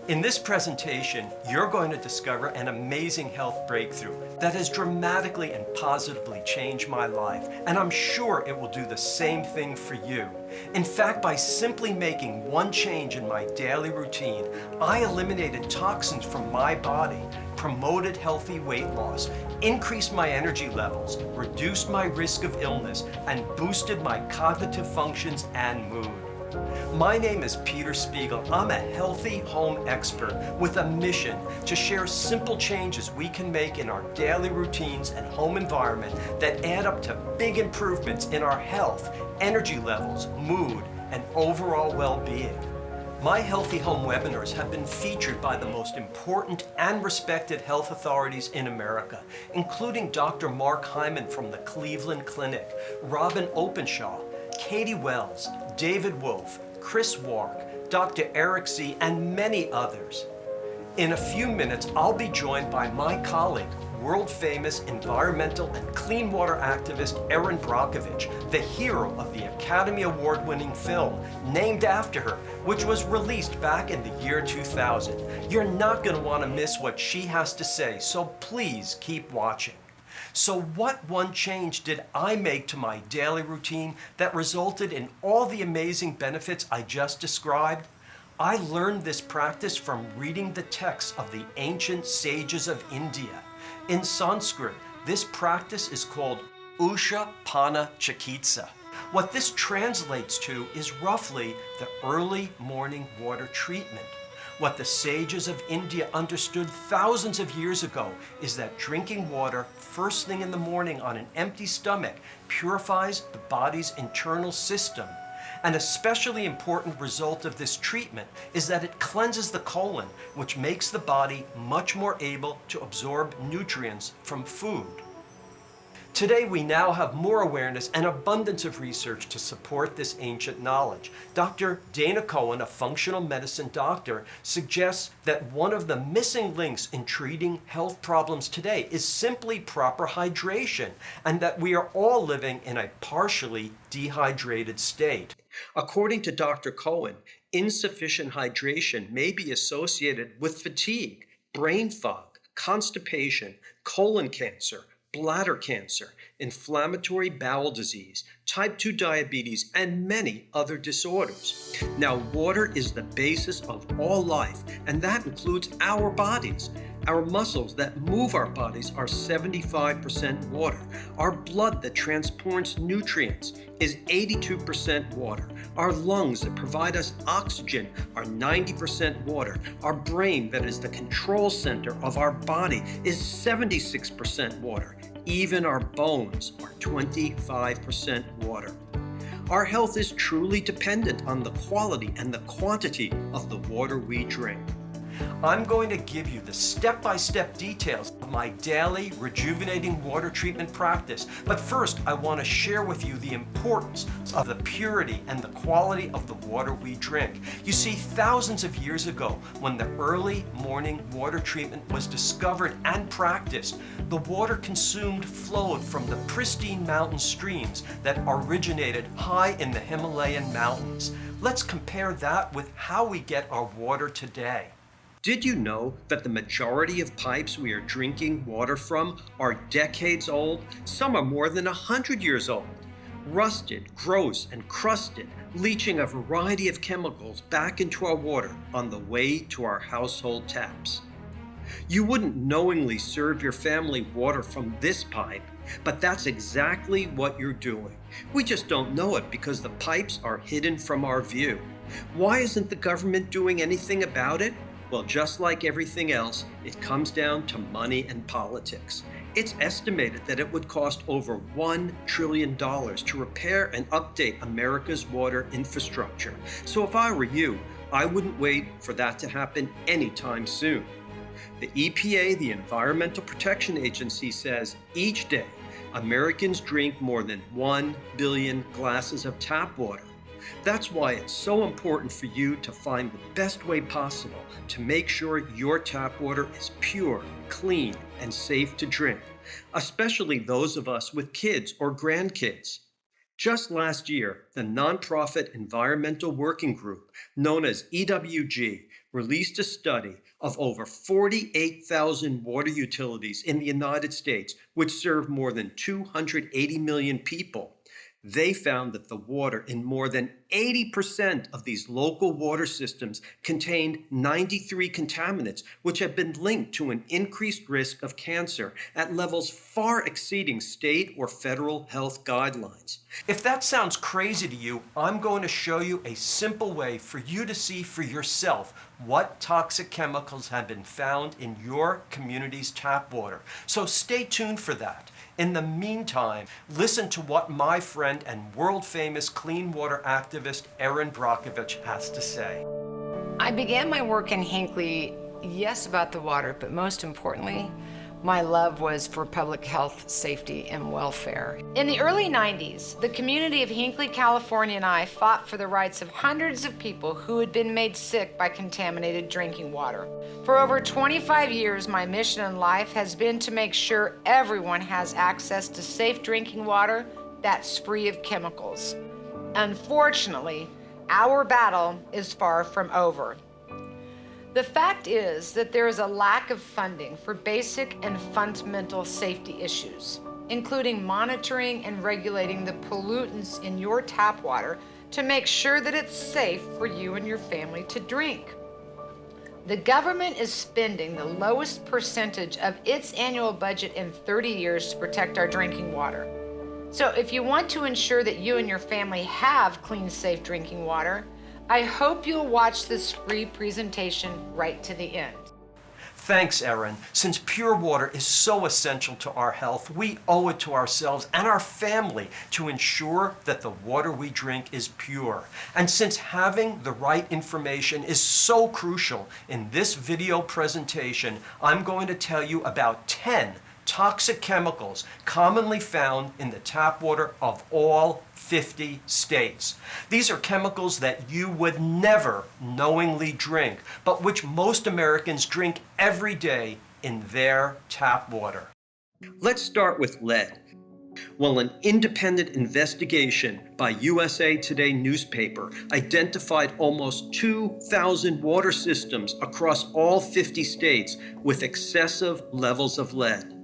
In this presentation, you're going to discover an amazing health breakthrough that has dramatically and positively changed my life, and I'm sure it will do the same thing for you. In fact, by simply making one change in my daily routine, I eliminated toxins from my body, promoted healthy weight loss, increased my energy levels, reduced my risk of illness, and boosted my cognitive functions and mood. My name is Peter Spiegel. I'm a healthy home expert with a mission to share simple changes we can make in our daily routines and home environment that add up to big improvements in our health, energy levels, mood, and overall well-being. My Healthy Home webinars have been featured by the most important and respected health authorities in America, including Dr. Mark Hyman from the Cleveland Clinic, Robin Openshaw, Katie Wells, David Wolf, Chris Wark, Dr. Eric Z., and many others. In a few minutes, I'll be joined by my colleague, world-famous environmental and clean water activist Erin Brockovich, the hero of the Academy Award-winning film named after her, which was released back in the year 2000. You're not going to want to miss what she has to say, so please keep watching. So what one change did I make to my daily routine that resulted in all the amazing benefits I just described? I learned this practice from reading the texts of the ancient sages of India. In Sanskrit, this practice is called Ushapana Chikitsa. What this translates to is roughly the early morning water treatment. What the sages of India understood thousands of years ago is that drinking water first thing in the morning on an empty stomach purifies the body's internal system. An especially important result of this treatment is that it cleanses the colon, which makes the body much more able to absorb nutrients from food. Today, we now have more awareness and abundance of research to support this ancient knowledge. Dr. Dana Cohen, a functional medicine doctor, suggests that one of the missing links in treating health problems today is simply proper hydration, and that we are all living in a partially dehydrated state. According to Dr. Cohen, insufficient hydration may be associated with fatigue, brain fog, constipation, colon cancer, bladder cancer, inflammatory bowel disease, type 2 diabetes, and many other disorders. Now, water is the basis of all life, and that includes our bodies. Our muscles that move our bodies are 75% water. Our blood that transports nutrients is 82% water. Our lungs that provide us oxygen are 90% water. Our brain, that is the control center of our body, is 76% water. Even our bones are 25% water. Our health is truly dependent on the quality and the quantity of the water we drink. I'm going to give you the step-by-step details of my daily rejuvenating water treatment practice. But first, I want to share with you the importance of the purity and the quality of the water we drink. You see, thousands of years ago, when the early morning water treatment was discovered and practiced, the water consumed flowed from the pristine mountain streams that originated high in the Himalayan mountains. Let's compare that with how we get our water today. Did you know that the majority of pipes we are drinking water from are decades old? Some are more than 100 years old. Rusted, gross, and crusted, leaching a variety of chemicals back into our water on the way to our household taps. You wouldn't knowingly serve your family water from this pipe, but that's exactly what you're doing. We just don't know it because the pipes are hidden from our view. Why isn't the government doing anything about it? Well, just like everything else, it comes down to money and politics. It's estimated that it would cost over $1 trillion to repair and update America's water infrastructure. So if I were you, I wouldn't wait for that to happen anytime soon. The EPA, the Environmental Protection Agency, says each day Americans drink more than 1 billion glasses of tap water. That's why it's so important for you to find the best way possible to make sure your tap water is pure, clean, and safe to drink, especially those of us with kids or grandkids. Just last year, the nonprofit Environmental Working Group, known as EWG, released a study of over 48,000 water utilities in the United States, which serve more than 280 million people. They found that the water in more than 80% of these local water systems contained 93 contaminants, which have been linked to an increased risk of cancer at levels far exceeding state or federal health guidelines. If that sounds crazy to you, I'm going to show you a simple way for you to see for yourself what toxic chemicals have been found in your community's tap water. So stay tuned for that. In the meantime, listen to what my friend and world-famous clean water activist Erin Brockovich has to say. I began my work in Hinckley, yes, about the water, but most importantly, my love was for public health, safety, and welfare. In the early 90s, the community of Hinckley, California and I fought for the rights of hundreds of people who had been made sick by contaminated drinking water. For over 25 years, my mission in life has been to make sure everyone has access to safe drinking water that's free of chemicals. Unfortunately, our battle is far from over. The fact is that there is a lack of funding for basic and fundamental safety issues, including monitoring and regulating the pollutants in your tap water to make sure that it's safe for you and your family to drink. The government is spending the lowest percentage of its annual budget in 30 years to protect our drinking water. So if you want to ensure that you and your family have clean, safe drinking water, I hope you'll watch this free presentation right to the end. Thanks, Erin. Since pure water is so essential to our health, we owe it to ourselves and our family to ensure that the water we drink is pure. And since having the right information is so crucial, in this video presentation, I'm going to tell you about 10 toxic chemicals commonly found in the tap water of all 50 states. These are chemicals that you would never knowingly drink, but which most Americans drink every day in their tap water. Let's start with lead. Well, an independent investigation by USA Today newspaper identified almost 2,000 water systems across all 50 states with excessive levels of lead.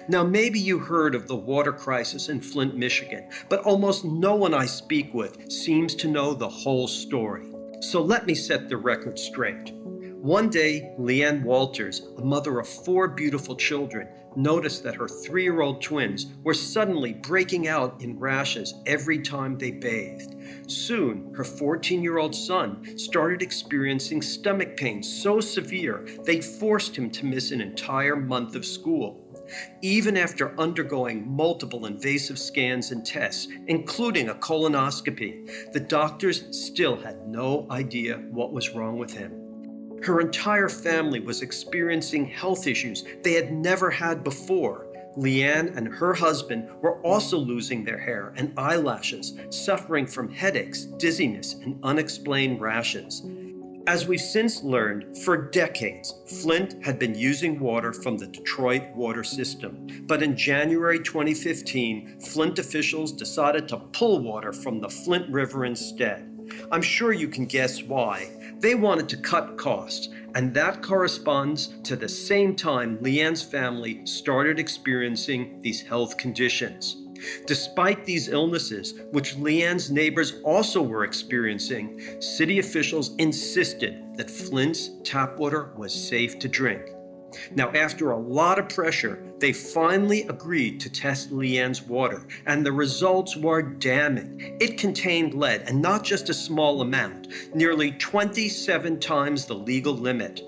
Now, maybe you heard of the water crisis in Flint, Michigan, but almost no one I speak with seems to know the whole story. So let me set the record straight. One day, Leanne Walters, a mother of 4 beautiful children, noticed that her 3-year-old twins were suddenly breaking out in rashes every time they bathed. Soon, her 14-year-old son started experiencing stomach pain so severe they forced him to miss an entire month of school. Even after undergoing multiple invasive scans and tests, including a colonoscopy, the doctors still had no idea what was wrong with him. Her entire family was experiencing health issues they had never had before. Leanne and her husband were also losing their hair and eyelashes, suffering from headaches, dizziness, and unexplained rashes. As we've since learned, for decades, Flint had been using water from the Detroit water system. But in January 2015, Flint officials decided to pull water from the Flint River instead. I'm sure you can guess why. They wanted to cut costs, and that corresponds to the same time Leanne's family started experiencing these health conditions. Despite these illnesses, which Leanne's neighbors also were experiencing, city officials insisted that Flint's tap water was safe to drink. Now, after a lot of pressure, they finally agreed to test Leanne's water, and the results were damning. It contained lead, and not just a small amount, nearly 27 times the legal limit.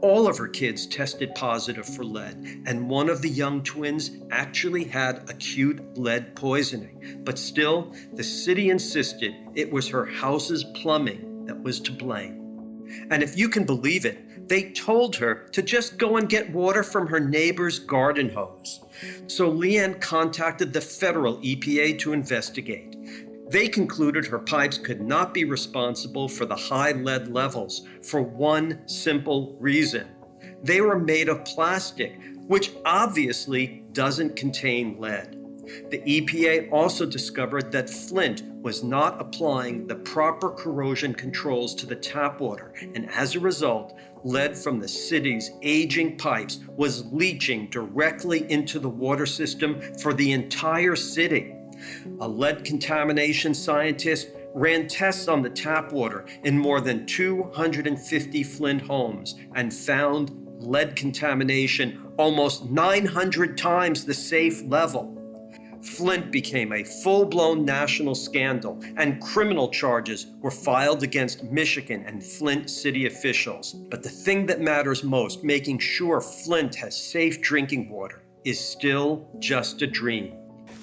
All of her kids tested positive for lead, and one of the young twins actually had acute lead poisoning. But still, the city insisted it was her house's plumbing that was to blame. And if you can believe it, they told her to just go and get water from her neighbor's garden hose. So Leanne contacted the federal EPA to investigate. They concluded her pipes could not be responsible for the high lead levels for one simple reason. They were made of plastic, which obviously doesn't contain lead. The EPA also discovered that Flint was not applying the proper corrosion controls to the tap water, and as a result, lead from the city's aging pipes was leaching directly into the water system for the entire city. A lead contamination scientist ran tests on the tap water in more than 250 Flint homes and found lead contamination almost 900 times the safe level. Flint became a full-blown national scandal, and criminal charges were filed against Michigan and Flint city officials. But the thing that matters most, making sure Flint has safe drinking water, is still just a dream.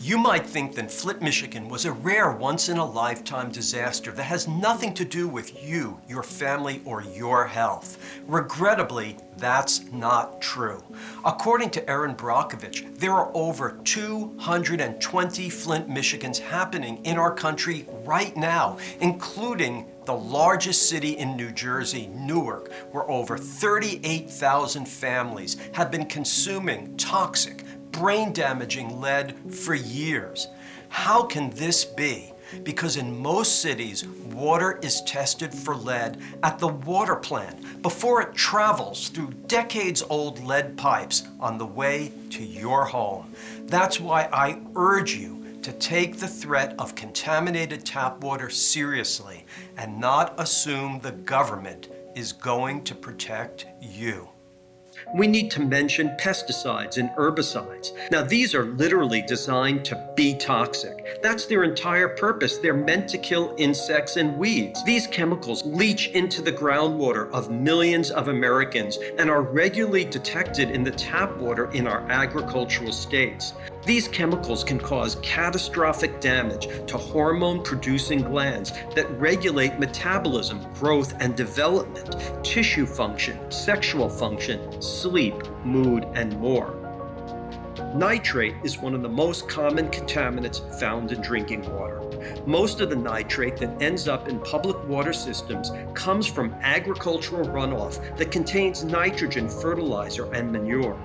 You might think that Flint, Michigan was a rare once-in-a-lifetime disaster that has nothing to do with you, your family, or your health. Regrettably, that's not true. According to Erin Brockovich, there are over 220 Flint, Michigans happening in our country right now, including the largest city in New Jersey, Newark, where over 38,000 families have been consuming toxic, brain-damaging lead for years. How can this be? Because in most cities, water is tested for lead at the water plant before it travels through decades-old lead pipes on the way to your home. That's why I urge you to take the threat of contaminated tap water seriously and not assume the government is going to protect you. We need to mention pesticides and herbicides. Now, these are literally designed to be toxic. That's their entire purpose. They're meant to kill insects and weeds. These chemicals leach into the groundwater of millions of Americans and are regularly detected in the tap water in our agricultural states. These chemicals can cause catastrophic damage to hormone-producing glands that regulate metabolism, growth and development, tissue function, sexual function, sleep, mood, and more. Nitrate is one of the most common contaminants found in drinking water. Most of the nitrate that ends up in public water systems comes from agricultural runoff that contains nitrogen fertilizer and manure.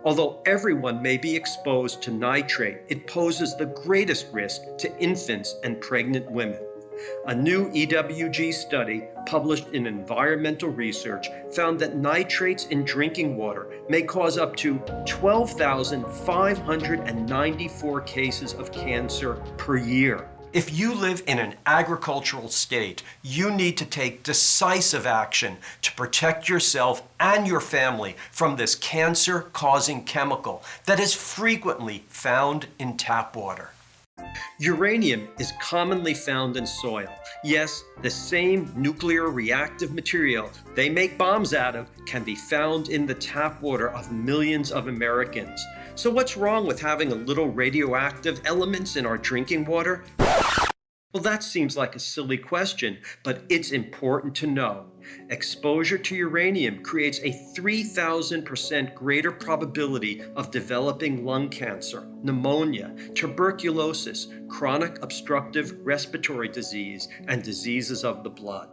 Although everyone may be exposed to nitrate, it poses the greatest risk to infants and pregnant women. A new EWG study published in Environmental Research found that nitrates in drinking water may cause up to 12,594 cases of cancer per year. If you live in an agricultural state, you need to take decisive action to protect yourself and your family from this cancer-causing chemical that is frequently found in tap water. Uranium is commonly found in soil. Yes, the same nuclear reactive material they make bombs out of can be found in the tap water of millions of Americans. So what's wrong with having a little radioactive elements in our drinking water? Well, that seems like a silly question, but it's important to know. Exposure to uranium creates a 3,000% greater probability of developing lung cancer, pneumonia, tuberculosis, chronic obstructive respiratory disease, and diseases of the blood.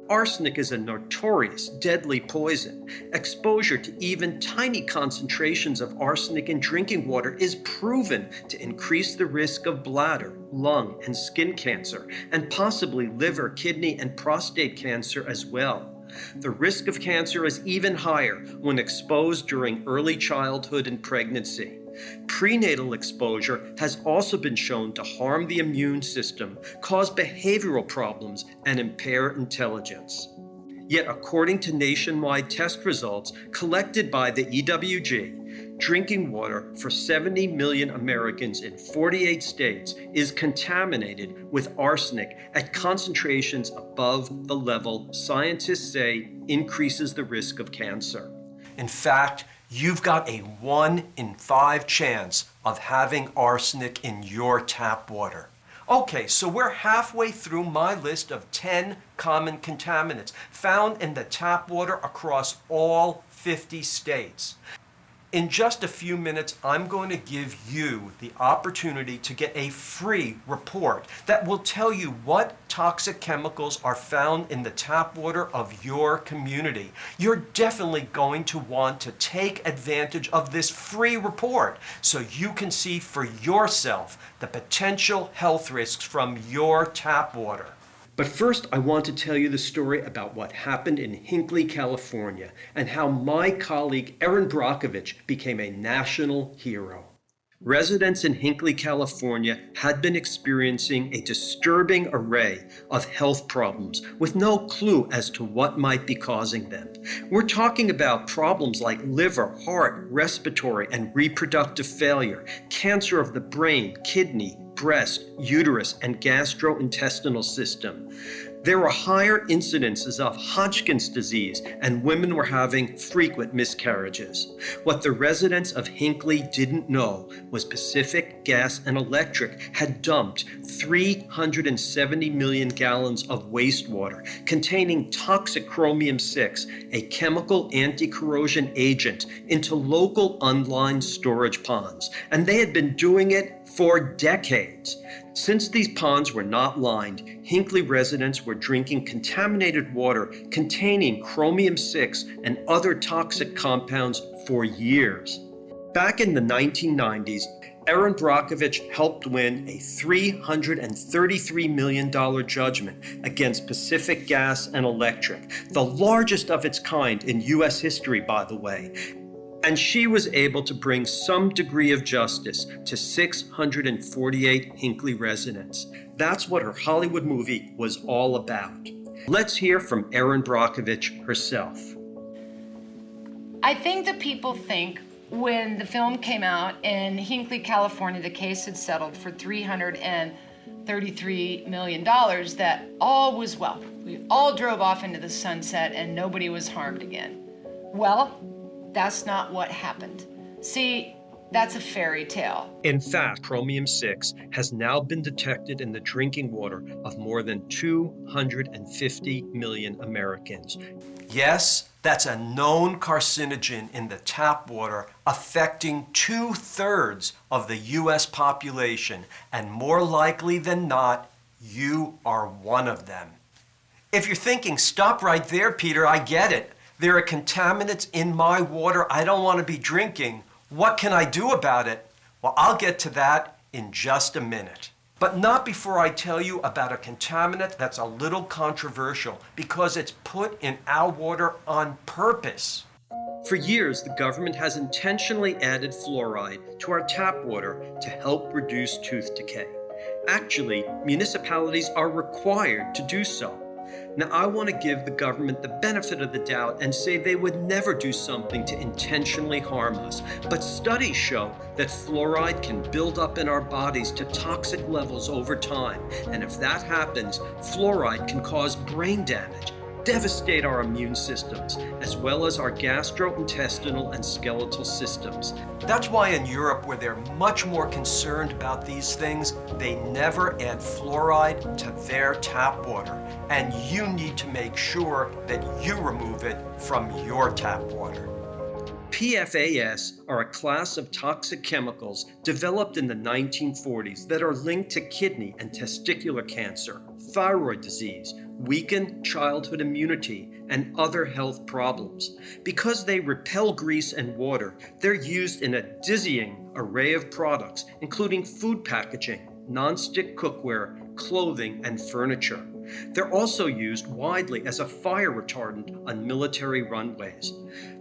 Arsenic is a notorious deadly poison. Exposure to even tiny concentrations of arsenic in drinking water is proven to increase the risk of bladder, lung, and skin cancer, and possibly liver, kidney, and prostate cancer as well. The risk of cancer is even higher when exposed during early childhood and pregnancy. Prenatal exposure has also been shown to harm the immune system, cause behavioral problems, and impair intelligence. Yet, according to nationwide test results collected by the EWG, drinking water for 70 million Americans in 48 states is contaminated with arsenic at concentrations above the level scientists say increases the risk of cancer. In fact, you've got a 1 in 5 chance of having arsenic in your tap water. Okay, so we're halfway through my list of 10 common contaminants found in the tap water across all 50 states. In just a few minutes, I'm going to give you the opportunity to get a free report that will tell you what toxic chemicals are found in the tap water of your community. You're definitely going to want to take advantage of this free report so you can see for yourself the potential health risks from your tap water. But first, I want to tell you the story about what happened in Hinckley, California, and how my colleague Erin Brockovich became a national hero. Residents in Hinckley, California had been experiencing a disturbing array of health problems with no clue as to what might be causing them. We're talking about problems like liver, heart, respiratory, and reproductive failure, cancer of the brain, kidney, breast, uterus, and gastrointestinal system. There were higher incidences of Hodgkin's disease, and women were having frequent miscarriages. What the residents of Hinckley didn't know was Pacific Gas and Electric had dumped 370 million gallons of wastewater containing toxic chromium-6, a chemical anti-corrosion agent, into local unlined storage ponds, and they had been doing it for decades. Since these ponds were not lined, Hinckley residents were drinking contaminated water containing chromium-6 and other toxic compounds for years. Back in the 1990s, Erin Brockovich helped win a $333 million judgment against Pacific Gas and Electric, the largest of its kind in U.S. history, by the way. And she was able to bring some degree of justice to 648 Hinckley residents. That's what her Hollywood movie was all about. Let's hear from Erin Brockovich herself. I think that people think when the film came out in Hinckley, California, the case had settled for $333 million, that all was well. We all drove off into the sunset and nobody was harmed again. Well, that's not what happened. See, that's a fairy tale. In fact, chromium-6 has now been detected in the drinking water of more than 250 million Americans. Yes, that's a known carcinogen in the tap water affecting 2/3 of the U.S. population, and more likely than not, you are one of them. If you're thinking, stop right there, Peter, I get it. There are contaminants in my water I don't want to be drinking. What can I do about it? Well, I'll get to that in just a minute. But not before I tell you about a contaminant that's a little controversial because it's put in our water on purpose. For years, the government has intentionally added fluoride to our tap water to help reduce tooth decay. Actually, municipalities are required to do so. Now, I want to give the government the benefit of the doubt and say they would never do something to intentionally harm us. But studies show that fluoride can build up in our bodies to toxic levels over time. And if that happens, fluoride can cause brain damage, devastate our immune systems, as well as our gastrointestinal and skeletal systems. That's why in Europe, where they're much more concerned about these things, they never add fluoride to their tap water. And you need to make sure that you remove it from your tap water. PFAS are a class of toxic chemicals developed in the 1940s that are linked to kidney and testicular cancer, thyroid disease, weakened childhood immunity, and other health problems. Because they repel grease and water, they're used in a dizzying array of products, including food packaging, nonstick cookware, clothing, and furniture. They're also used widely as a fire retardant on military runways.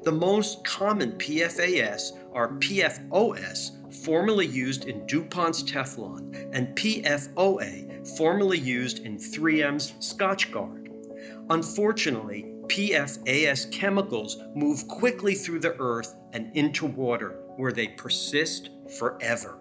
The most common PFAS are PFOS, formerly used in DuPont's Teflon, and PFOA, formerly used in 3M's Scotchgard. Unfortunately, PFAS chemicals move quickly through the earth and into water, where they persist forever.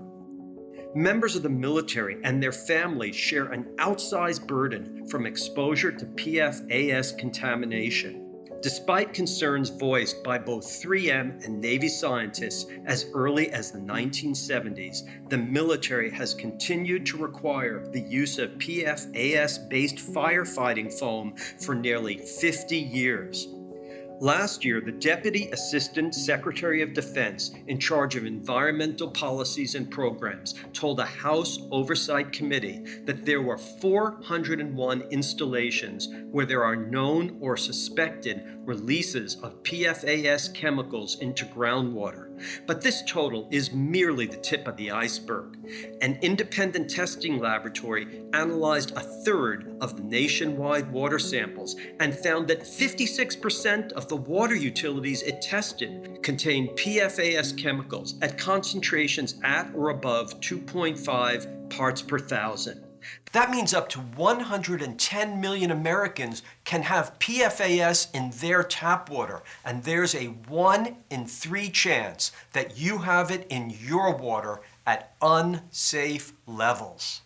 Members of the military and their families share an outsized burden from exposure to PFAS contamination. Despite concerns voiced by both 3M and Navy scientists as early as the 1970s, the military has continued to require the use of PFAS-based firefighting foam for nearly 50 years. Last year, the Deputy Assistant Secretary of Defense in charge of environmental policies and programs told a House Oversight Committee that there were 401 installations where there are known or suspected releases of PFAS chemicals into groundwater. But this total is merely the tip of the iceberg. An independent testing laboratory analyzed a third of the nationwide water samples and found that 56% of the water utilities it tested contained PFAS chemicals at concentrations at or above 2.5 parts per thousand. That means up to 110 million Americans can have PFAS in their tap water, and there's a 1 in 3 chance that you have it in your water at unsafe levels.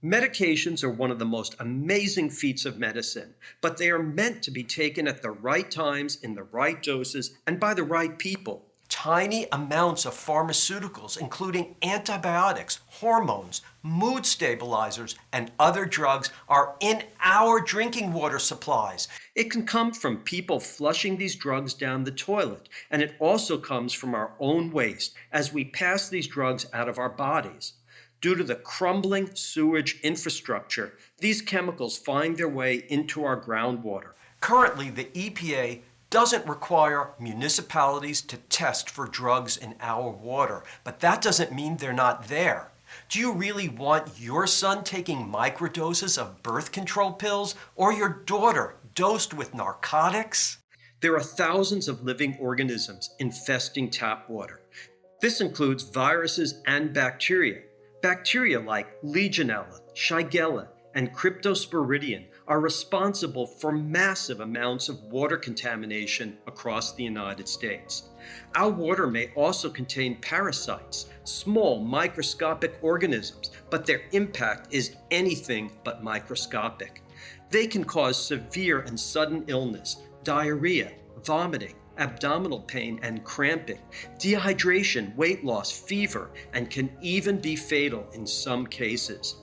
Medications are one of the most amazing feats of medicine, but they are meant to be taken at the right times, in the right doses, and by the right people. Tiny amounts of pharmaceuticals, including antibiotics, hormones, mood stabilizers, and other drugs, are in our drinking water supplies. It can come from people flushing these drugs down the toilet, and it also comes from our own waste as we pass these drugs out of our bodies. Due to the crumbling sewage infrastructure, these chemicals find their way into our groundwater. Currently, the EPA doesn't require municipalities to test for drugs in our water, but that doesn't mean they're not there. Do you really want your son taking microdoses of birth control pills or your daughter dosed with narcotics? There are thousands of living organisms infesting tap water. This includes viruses and bacteria. Bacteria like Legionella, Shigella, and Cryptosporidium are responsible for massive amounts of water contamination across the United States. Our water may also contain parasites, small microscopic organisms, but their impact is anything but microscopic. They can cause severe and sudden illness, diarrhea, vomiting, abdominal pain and cramping, dehydration, weight loss, fever, and can even be fatal in some cases.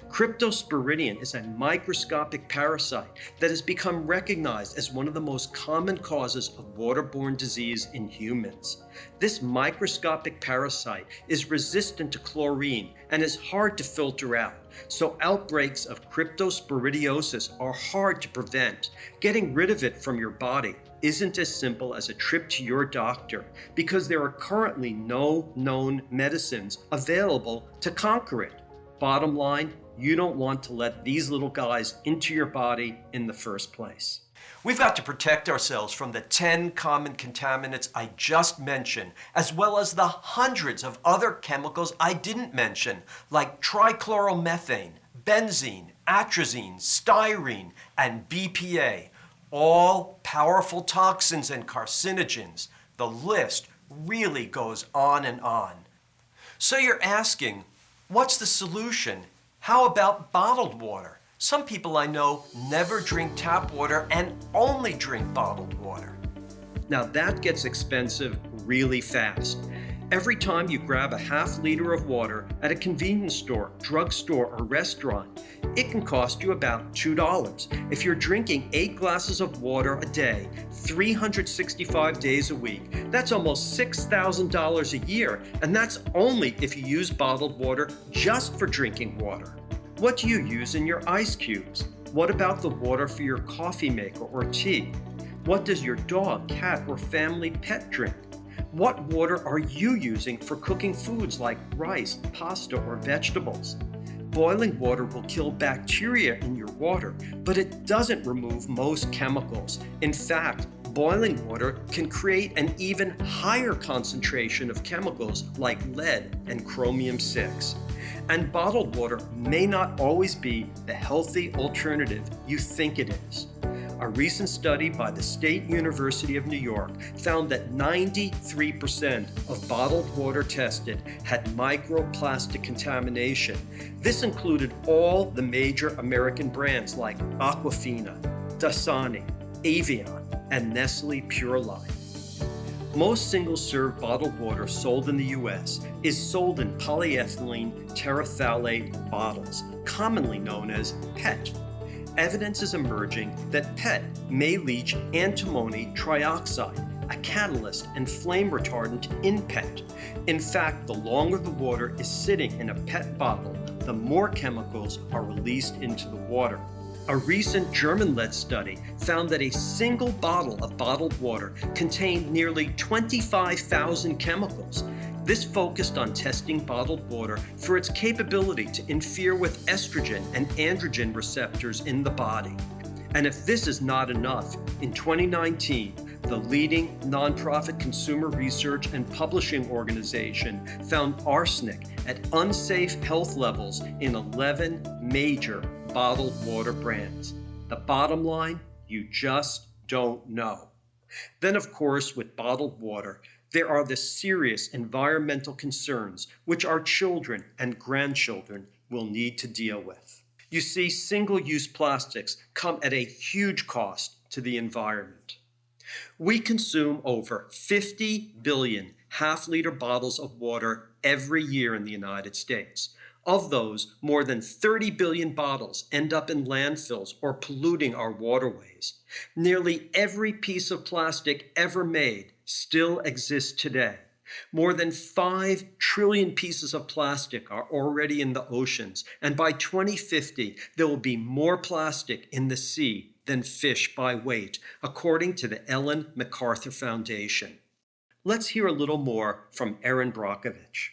Cryptosporidium is a microscopic parasite that has become recognized as one of the most common causes of waterborne disease in humans. This microscopic parasite is resistant to chlorine and is hard to filter out, so outbreaks of cryptosporidiosis are hard to prevent. Getting rid of it from your body isn't as simple as a trip to your doctor because there are currently no known medicines available to conquer it. Bottom line, you don't want to let these little guys into your body in the first place. We've got to protect ourselves from the 10 common contaminants I just mentioned, as well as the hundreds of other chemicals I didn't mention, like trichloromethane, benzene, atrazine, styrene, and BPA. All powerful toxins and carcinogens. The list really goes on and on. So you're asking, what's the solution? How about bottled water? Some people I know never drink tap water and only drink bottled water. Now that gets expensive really fast. Every time you grab a half liter of water at a convenience store, drugstore, or restaurant, it can cost you about $2. If you're drinking 8 glasses of water a day, 365 days a week, that's almost $6,000 a year, and that's only if you use bottled water just for drinking water. What do you use in your ice cubes? What about the water for your coffee maker or tea? What does your dog, cat, or family pet drink? What water are you using for cooking foods like rice, pasta, or vegetables? Boiling water will kill bacteria in your water, but it doesn't remove most chemicals. In fact, boiling water can create an even higher concentration of chemicals like lead and chromium-6. And bottled water may not always be the healthy alternative you think it is. A recent study by the State University of New York found that 93% of bottled water tested had microplastic contamination. This included all the major American brands like Aquafina, Dasani, Evian, and Nestle Pure Life. Most single-serve bottled water sold in the U.S. is sold in polyethylene terephthalate bottles, commonly known as PET. evidence is emerging that PET may leach antimony trioxide, a catalyst and flame retardant in PET. In fact, the longer the water is sitting in a PET bottle, the more chemicals are released into the water. A recent German-led study found that a single bottle of bottled water contained nearly 25,000 chemicals. This focused on testing bottled water for its capability to interfere with estrogen and androgen receptors in the body. And if this is not enough, in 2019, the leading nonprofit consumer research and publishing organization found arsenic at unsafe health levels in 11 major bottled water brands. The bottom line, you just don't know. Then, of course, with bottled water, there are the serious environmental concerns which our children and grandchildren will need to deal with. You see, single-use plastics come at a huge cost to the environment. We consume over 50 billion half-liter bottles of water every year in the United States. Of those, more than 30 billion bottles end up in landfills or polluting our waterways. Nearly every piece of plastic ever made still exists today. More than 5 trillion pieces of plastic are already in the oceans, and by 2050, there will be more plastic in the sea than fish by weight, according to the Ellen MacArthur Foundation. Let's hear a little more from Erin Brockovich.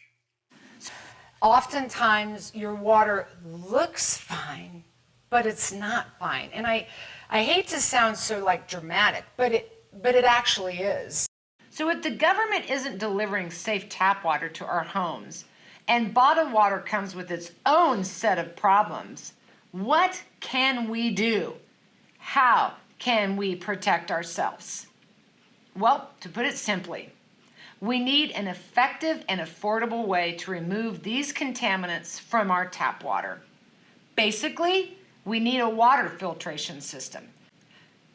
Oftentimes your water looks fine, but it's not fine. And I hate to sound so dramatic, but it actually is. So if the government isn't delivering safe tap water to our homes, and bottled water comes with its own set of problems, what can we do? How can we protect ourselves? Well, to put it simply, we need an effective and affordable way to remove these contaminants from our tap water. Basically, we need a water filtration system.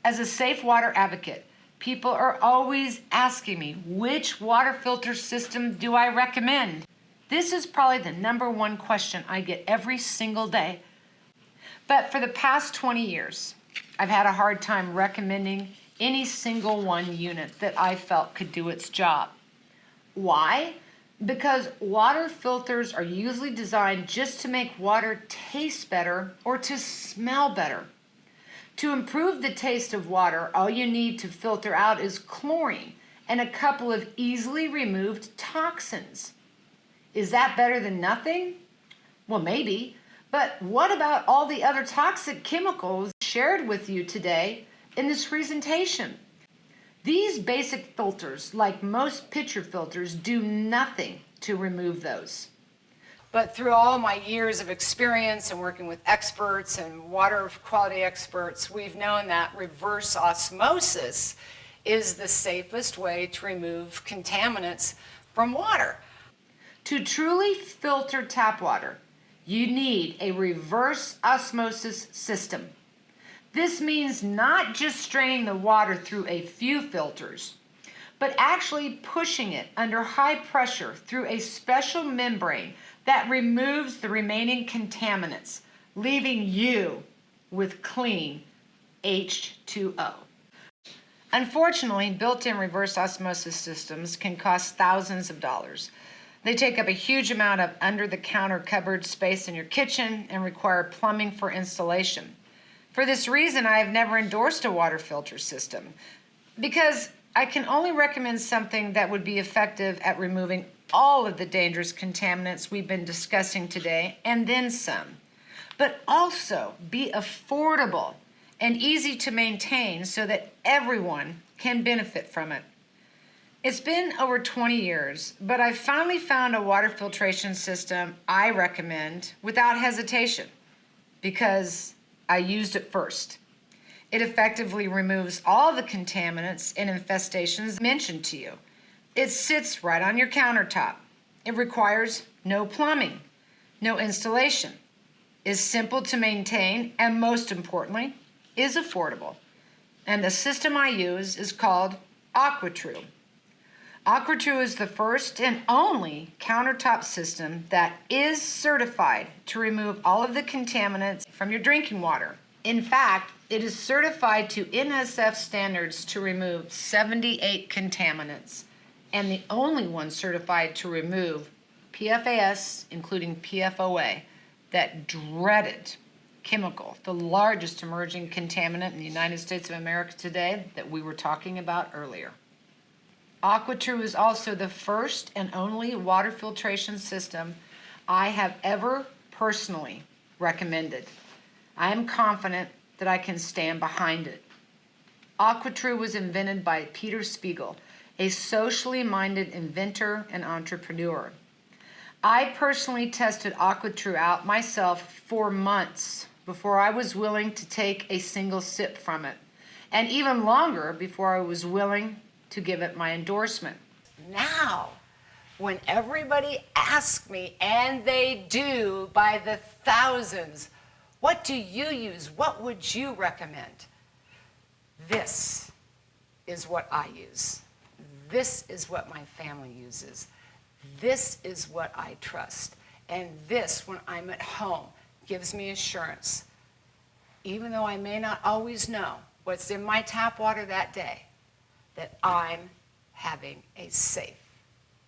As a safe water advocate, people are always asking me, which water filter system do I recommend? This is probably the #1 question I get every single day. But for the past 20 years, I've had a hard time recommending any single one unit that I felt could do its job. Why? Because water filters are usually designed just to make water taste better or to smell better. To improve the taste of water, all you need to filter out is chlorine and a couple of easily removed toxins. Is that better than nothing? Well, maybe. But what about all the other toxic chemicals shared with you today in this presentation? These basic filters, like most pitcher filters, do nothing to remove those. But through all my years of experience and working with experts and water quality experts, we've known that reverse osmosis is the safest way to remove contaminants from water. To truly filter tap water, you need a reverse osmosis system. This means not just straining the water through a few filters, but actually pushing it under high pressure through a special membrane that removes the remaining contaminants, leaving you with clean H2O. Unfortunately, built-in reverse osmosis systems can cost thousands of dollars. They take up a huge amount of under-the-counter cupboard space in your kitchen and require plumbing for installation. For this reason, I have never endorsed a water filter system, because I can only recommend something that would be effective at removing all of the dangerous contaminants we've been discussing today, and then some, but also be affordable and easy to maintain so that everyone can benefit from it. It's been over 20 years, but I finally found a water filtration system I recommend without hesitation, because I used it first. It effectively removes all the contaminants and infestations mentioned to you. It sits right on your countertop. It requires no plumbing, no installation, is simple to maintain, and most importantly, is affordable. And the system I use is called AquaTru. AquaTru is the first and only countertop system that is certified to remove all of the contaminants from your drinking water. In fact, it is certified to NSF standards to remove 78 contaminants, and the only one certified to remove PFAS, including PFOA, that dreaded chemical, the largest emerging contaminant in the United States of America today that we were talking about earlier. AquaTru is also the first and only water filtration system I have ever personally recommended. I am confident that I can stand behind it. AquaTru was invented by Peter Spiegel, a socially minded inventor and entrepreneur. I personally tested AquaTru out myself for months before I was willing to take a single sip from it, and even longer before I was willing to give it my endorsement. Now, when everybody asks me, and they do by the thousands, what do you use? What would you recommend? This is what I use. This is what my family uses. This is what I trust. And this, when I'm at home, gives me assurance. Even though I may not always know what's in my tap water that day, that I'm having a safe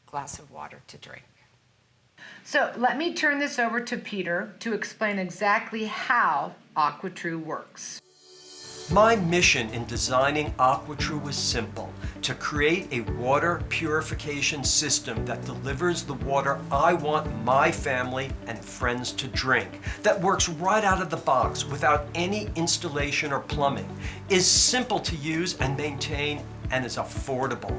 glass of water to drink. So let me turn this over to Peter to explain exactly how AquaTru works. My mission in designing AquaTru was simple: to create a water purification system that delivers the water I want my family and friends to drink, that works right out of the box without any installation or plumbing, is simple to use and maintain, and is affordable.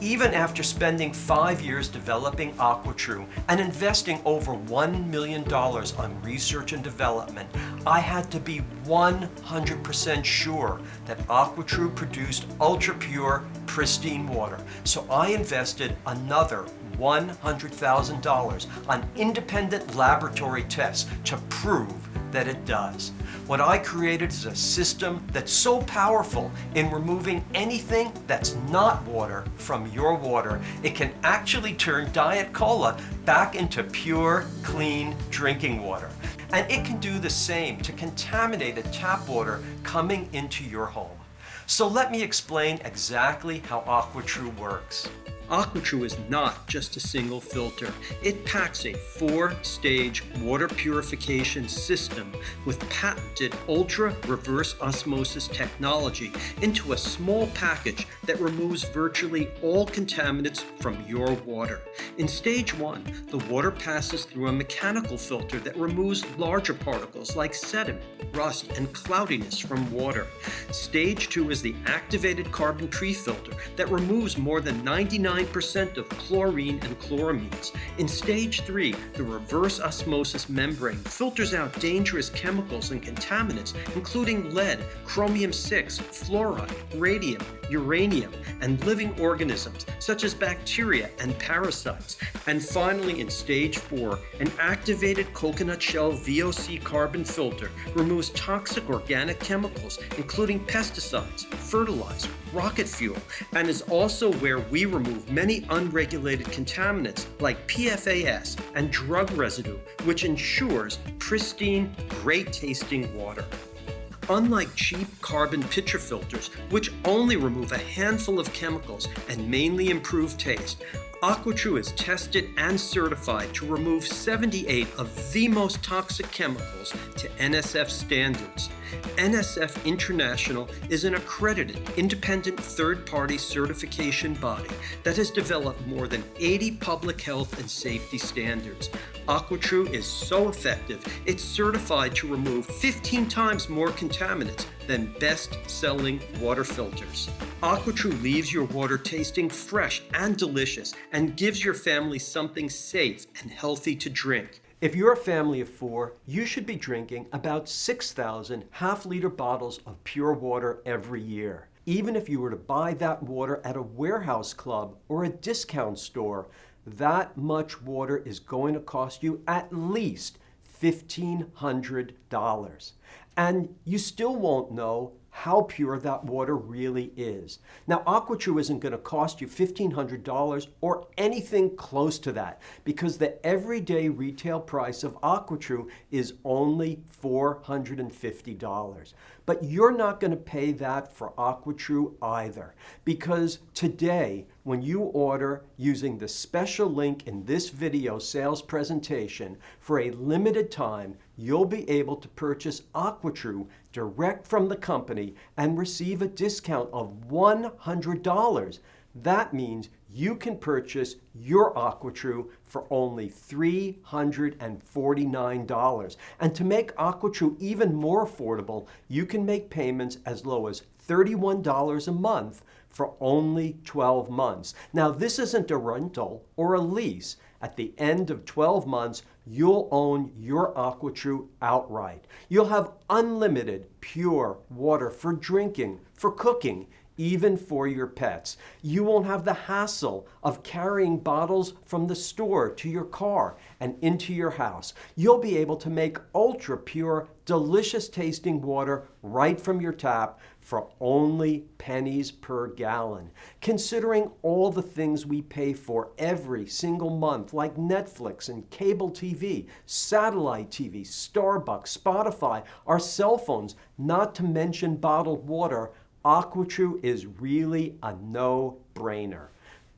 Even after spending 5 years developing AquaTru and investing over $1 million on research and development, I had to be 100% sure that AquaTru produced ultra-pure, pristine water. So I invested another $100,000 on independent laboratory tests to prove that it does. What I created is a system that's so powerful in removing anything that's not water from your water, it can actually turn Diet Cola back into pure, clean drinking water. And it can do the same to contaminated tap water coming into your home. So let me explain exactly how AquaTru works. AquaTru is not just a single filter. It packs a 4-stage water purification system with patented ultra reverse osmosis technology into a small package that removes virtually all contaminants from your water. In stage 1, the water passes through a mechanical filter that removes larger particles like sediment, rust, and cloudiness from water. Stage 2 is the activated carbon pre-filter that removes more than 99% of chlorine and chloramines. In stage 3, the reverse osmosis membrane filters out dangerous chemicals and contaminants, including lead, chromium-6, fluoride, radium, uranium, and living organisms such as bacteria and parasites. And finally, in stage 4, an activated coconut shell VOC carbon filter removes toxic organic chemicals, including pesticides, fertilizer, rocket fuel, and is also where we remove many unregulated contaminants like PFAS and drug residue, which ensures pristine, great-tasting water. Unlike cheap carbon pitcher filters, which only remove a handful of chemicals and mainly improve taste, AquaTru is tested and certified to remove 78 of the most toxic chemicals to NSF standards. NSF International is an accredited, independent third-party certification body that has developed more than 80 public health and safety standards. AquaTru is so effective, it's certified to remove 15 times more contaminants than best-selling water filters. AquaTru leaves your water tasting fresh and delicious and gives your family something safe and healthy to drink. If you're a family of 4, you should be drinking about 6,000 half-liter bottles of pure water every year. Even if you were to buy that water at a warehouse club or a discount store, that much water is going to cost you at least $1,500. And you still won't know how pure that water really is. Now, AquaTru isn't going to cost you $1,500 or anything close to that, because the everyday retail price of AquaTru is only $450. But you're not going to pay that for AquaTru either, because today, when you order using the special link in this video sales presentation, for a limited time, you'll be able to purchase AquaTru direct from the company and receive a discount of $100. That means you can purchase your AquaTru for only $349. And to make AquaTru even more affordable, you can make payments as low as $31 a month for only 12 months. Now, this isn't a rental or a lease. At the end of 12 months, you'll own your AquaTru outright. You'll have unlimited pure water for drinking, for cooking, even for your pets. You won't have the hassle of carrying bottles from the store to your car and into your house. You'll be able to make ultra pure, delicious tasting water right from your tap for only pennies per gallon. Considering all the things we pay for every single month, like Netflix and cable TV, satellite TV, Starbucks, Spotify, our cell phones, not to mention bottled water, AquaTru is really a no-brainer.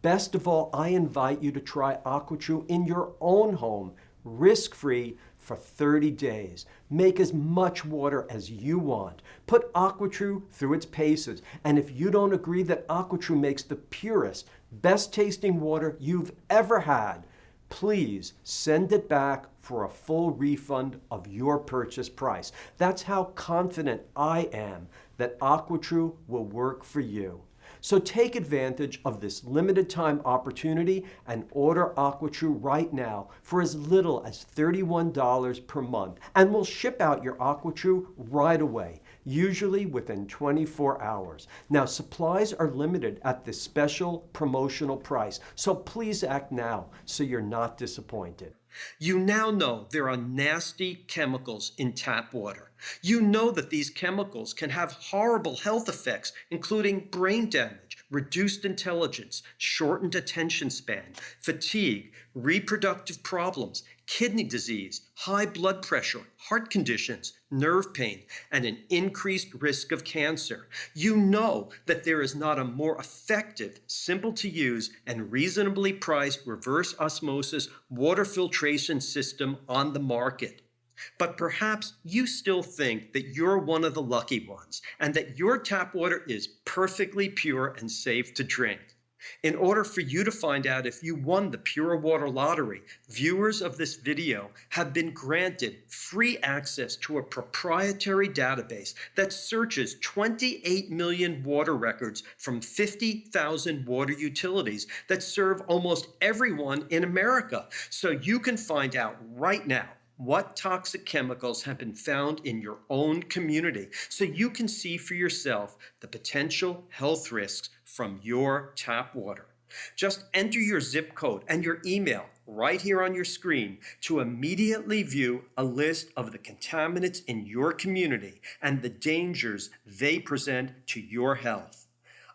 Best of all, I invite you to try AquaTru in your own home, risk-free, for 30 days. Make as much water as you want. Put AquaTru through its paces. And if you don't agree that AquaTru makes the purest, best tasting water you've ever had, please send it back for a full refund of your purchase price. That's how confident I am that AquaTru will work for you. So take advantage of this limited time opportunity and order AquaTru right now for as little as $31 per month. And we'll ship out your AquaTru right away, usually within 24 hours. Now, supplies are limited at this special promotional price, so please act now so you're not disappointed. You now know there are nasty chemicals in tap water. You know that these chemicals can have horrible health effects, including brain damage, reduced intelligence, shortened attention span, fatigue, reproductive problems, kidney disease, high blood pressure, heart conditions, nerve pain, and an increased risk of cancer. You know that there is not a more effective, simple to use, and reasonably priced reverse osmosis water filtration system on the market. But perhaps you still think that you're one of the lucky ones and that your tap water is perfectly pure and safe to drink. In order for you to find out if you won the Pure Water Lottery, viewers of this video have been granted free access to a proprietary database that searches 28 million water records from 50,000 water utilities that serve almost everyone in America. So you can find out right now what toxic chemicals have been found in your own community, so you can see for yourself the potential health risks from your tap water. Just enter your zip code and your email right here on your screen to immediately view a list of the contaminants in your community and the dangers they present to your health.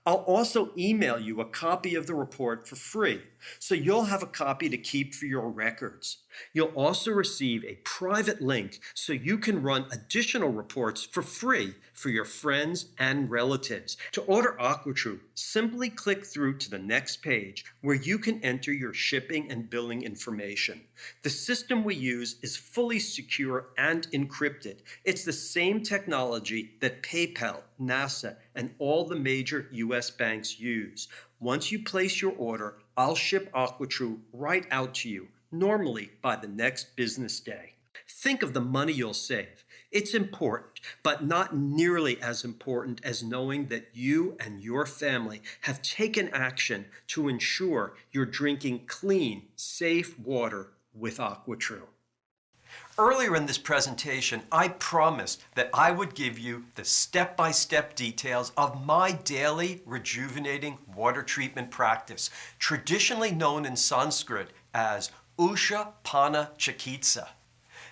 I'll also email you a copy of the report for free, so you'll have a copy to keep for your records. You'll also receive a private link so you can run additional reports for free for your friends and relatives. To order AquaTru, simply click through to the next page where you can enter your shipping and billing information. The system we use is fully secure and encrypted. It's the same technology that PayPal, NASA, and all the major US banks use. Once you place your order, I'll ship AquaTru right out to you, normally by the next business day. Think of the money you'll save. It's important, but not nearly as important as knowing that you and your family have taken action to ensure you're drinking clean, safe water with AquaTru. Earlier in this presentation, I promised that I would give you the step-by-step details of my daily rejuvenating water treatment practice, traditionally known in Sanskrit as Usha Pana Chikitsa.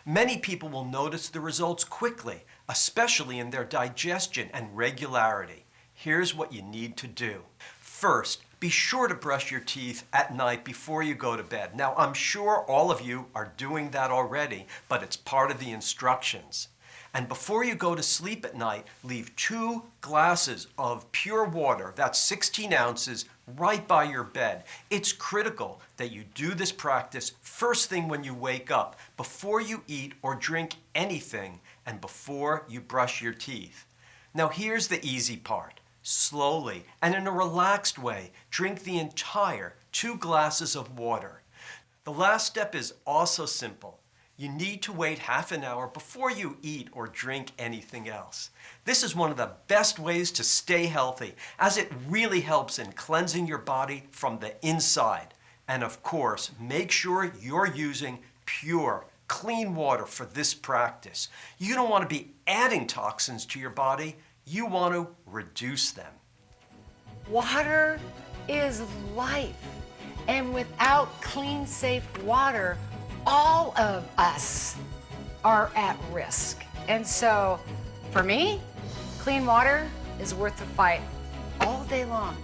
Many people will notice the results quickly especially in their digestion and regularity. Here's what you need to do. First, be sure to brush your teeth at night before you go to bed. Now, I'm sure all of you are doing that already, but it's part of the instructions. And before you go to sleep at night, leave 2 glasses of pure water, that's 16 ounces, right by your bed. It's critical that you do this practice first thing when you wake up, before you eat or drink anything, and before you brush your teeth. Now here's the easy part. Slowly and in a relaxed way, drink the entire 2 glasses of water. The last step is also simple. You need to wait half an hour before you eat or drink anything else. This is one of the best ways to stay healthy, as it really helps in cleansing your body from the inside. And of course, make sure you're using pure, clean water for this practice. You don't want to be adding toxins to your body. You want to reduce them. Water is life. And without clean, safe water, all of us are at risk. And so, for me, clean water is worth the fight all day long.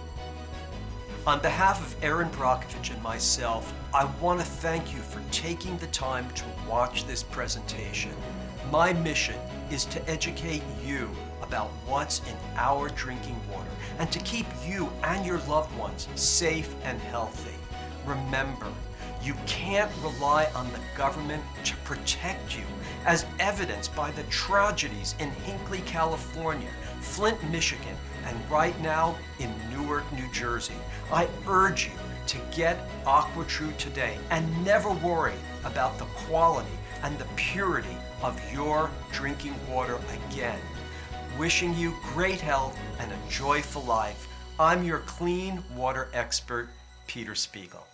On behalf of Erin Brockovich and myself, I want to thank you for taking the time to watch this presentation. My mission is to educate you about what's in our drinking water and to keep you and your loved ones safe and healthy. Remember, you can't rely on the government to protect you, as evidenced by the tragedies in Hinckley, California, Flint, Michigan, and right now in Newark, New Jersey. I urge you to get AquaTru today and never worry about the quality and the purity of your drinking water again. Wishing you great health and a joyful life, I'm your clean water expert, Peter Spiegel.